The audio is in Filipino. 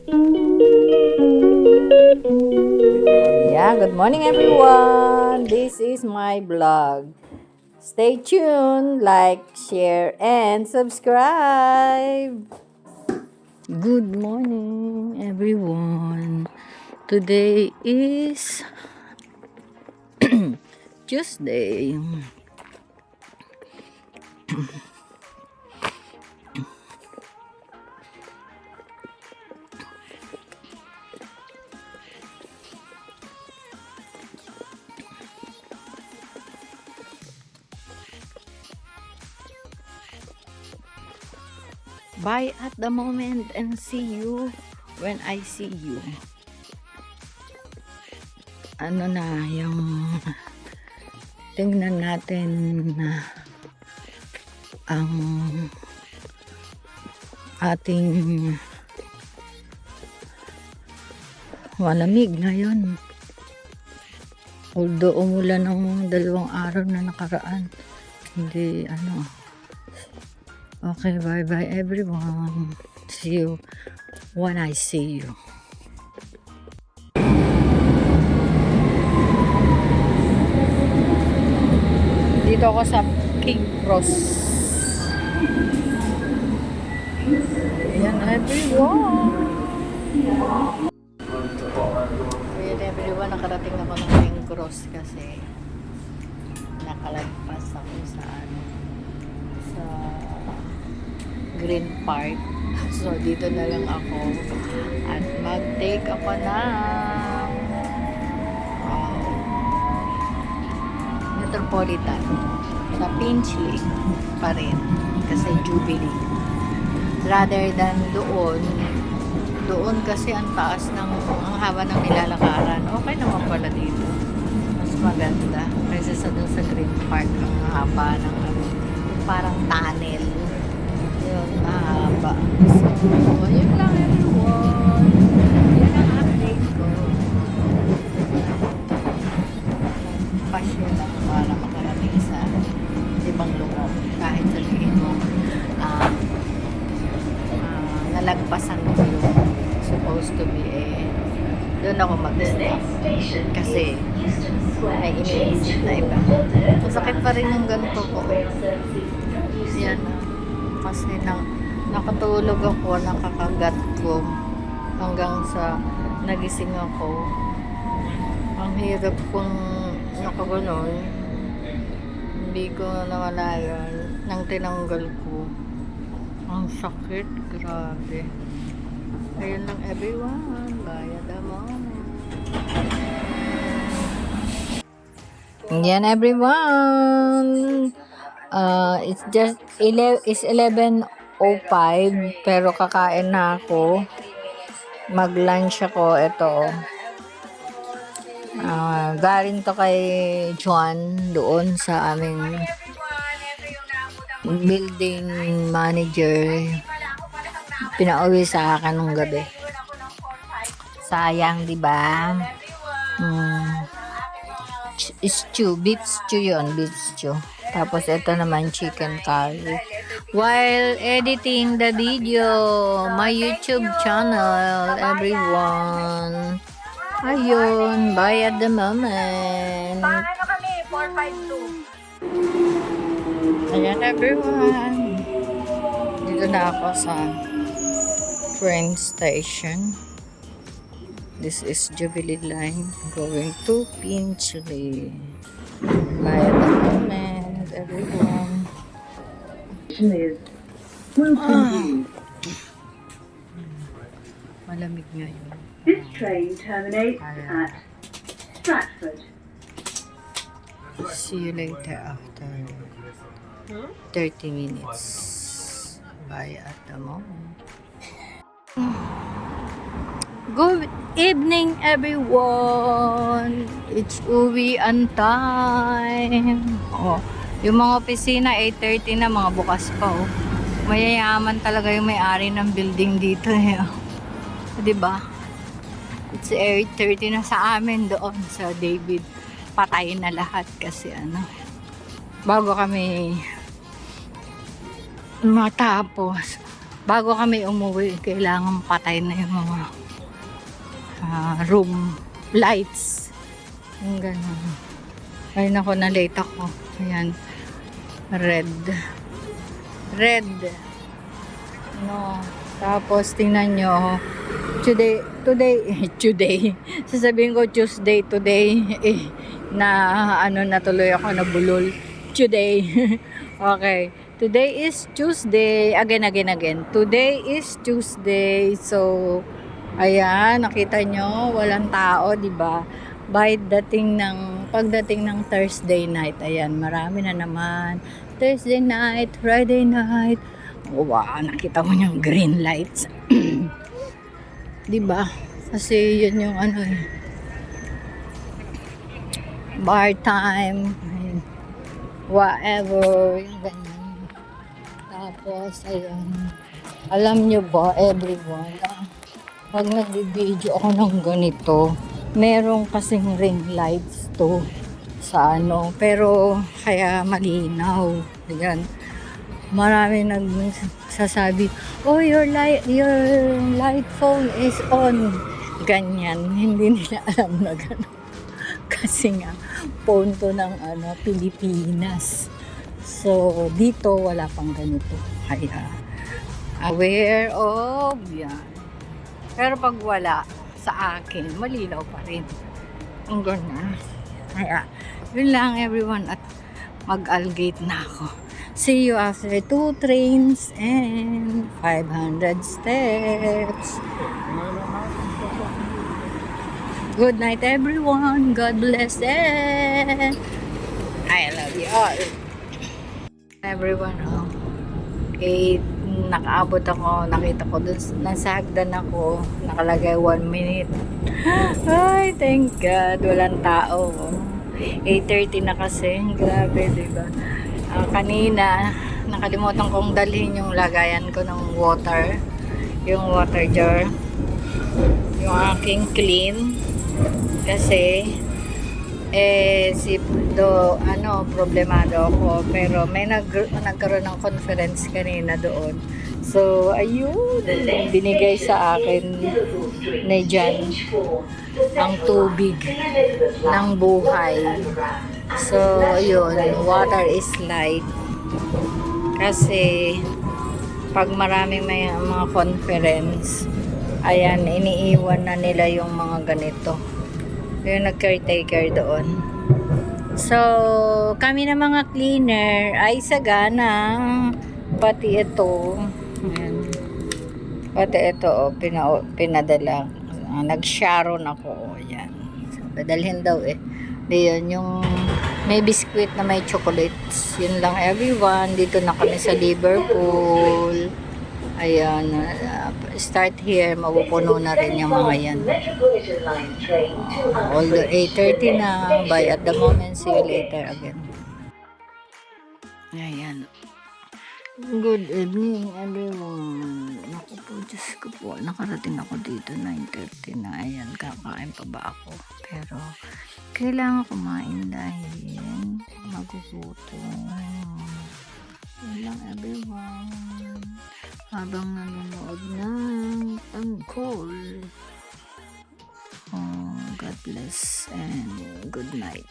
Yeah, good morning everyone. This is my vlog. Stay tuned, like, share, and subscribe. Good morning everyone. Today is Tuesday. Bye at the moment and see you when I see you. Ano na yung tingnan natin na ang ating malamig ngayon. Although umulan ng 2 araw na nakaraan. Hindi ano. Okay, bye everyone. See you when I see you. Dito ako sa King Cross. Ayan everyone. Ayan everyone, nakarating ako ng King Cross kasi nakalagpas ako sa Green Park. So dito na lang ako at mag-take ako ng Metropolitan sa Finchley pa rin kasi Jubilee rather than doon kasi ang taas ng ang haba ng nilalakaran. Okay naman pala dito, mas maganda kasi sa dun sa Green Park ang haba ng parang tunnel yun, mahaba. So yun lang everyone, yan ang update ko. Pasyon lang para makarating sa ibang lugar kahit sabihin mo nalagpasan ko yung supposed to be doon ako mag-stay kasi may iniisip na iba. Masakit pa rin yung ganito ko yan kasi nakatulog ako, nakakagat ko hanggang sa nagising ako. Ang hirap kong nakaganon, hindi ko nawala yun nang tinanggal ko. Ang sakit, grabe. Ayun lang everyone, bye the moment. Yan everyone. It's just 11:05 pero kakain na ako. Mag-lunch ako. Ito. Galing to kay Juan doon sa aming building manager. Pinauwi sa akin nung gabi. Sayang, di ba? Beef stew yun, beef stew. Tapos ito naman chicken curry. While editing the video, my YouTube channel, everyone. Ayun, bye at the moment. Paano kami? 452. Ayan everyone. Dito na ako sa train station. This is Jubilee Line going to Finchley. Bye at the moment, everyone. Malamig ngayon. This train terminates at Stratford. See you later after 30 minutes. Bye at the moment. Good evening everyone. It's uwian time. Oh, yung mga opisina 8:30 na, mga bukas pa oh. Mayayaman talaga yung may-ari ng building dito eh. 'Di ba? It's 8:30 na sa amin doon sa David. Patay na lahat kasi bago kami matapos bago kami umuwi, kailangan patay na yung mga room lights. Yung ganun. Ay nako, na late ako. Ayan. Red. No. Tapos tingnan nyo. Today. Sasabihin ko Tuesday today. Na natuloy ako na bulol. Today. Okay. Today is Tuesday. Again. Today is Tuesday. So, ayan, nakita nyo, walang tao, di ba? Pagdating ng Thursday night, ayan, marami na naman. Thursday night, Friday night. Wow, nakita mo yung green lights. Di ba? Kasi yun yung bar time. Ayun. Whatever, yung ganyan. Tapos, ayun. Alam nyo ba, everyone, pag nag-video ako ng ganito, merong kasing ring lights to sa pero kaya malinaw. Ayan. Marami nagsasabi, oh, your light phone is on. Ganyan. Hindi nila alam na gano'n. Kasi nga, phone to ng Pilipinas. So, dito wala pang ganito. Kaya, aware of yan. Pero pag wala sa akin, malinaw pa rin. Ang ganun. Kaya, yun lang everyone at mag-algate na ako. See you after 2 trains and 500 steps. Good night everyone. God bless and I love you all. Everyone, nakaabot ako, nakita ko dun, nasa hagdan ako, nakalagay 1 minute. Ay, thank God, walang tao. 8:30 na kasi, grabe, diba? Kanina, nakalimutan kong dalhin yung lagayan ko ng water, yung water jar, yung aking clean, kasi problemado ako, pero may nagkaroon ng conference kanina doon. So, ayun, binigay sa akin ni Jan ang tubig ng buhay. So, ayun, water is life. Kasi, pag maraming may mga conference, ayan, iniiwan na nila yung mga ganito. Yung nag-caretaker doon. So, kami na mga cleaner ay sagana. Pati ito. Ayan. Pati ito, pinadala. Nag-sharon ako. Ayan. So, padalhin daw Diyan, yung may biskwit na may chocolates. Yun lang everyone. Dito na kami sa Liverpool. Ayan, start here, mapupuno na rin yung mga yan. Although 8:30 na, but at the moment, see you later again. Ayan. Good evening, everyone. Naku po, Diyos ko po, nakarating ako dito, 9:30 na. Ayan, kakain pa ba ako? Pero, kailangan kumain dahil magugutom. Yun lang, everyone. Habang nanonood ng tangkol. God bless and good night.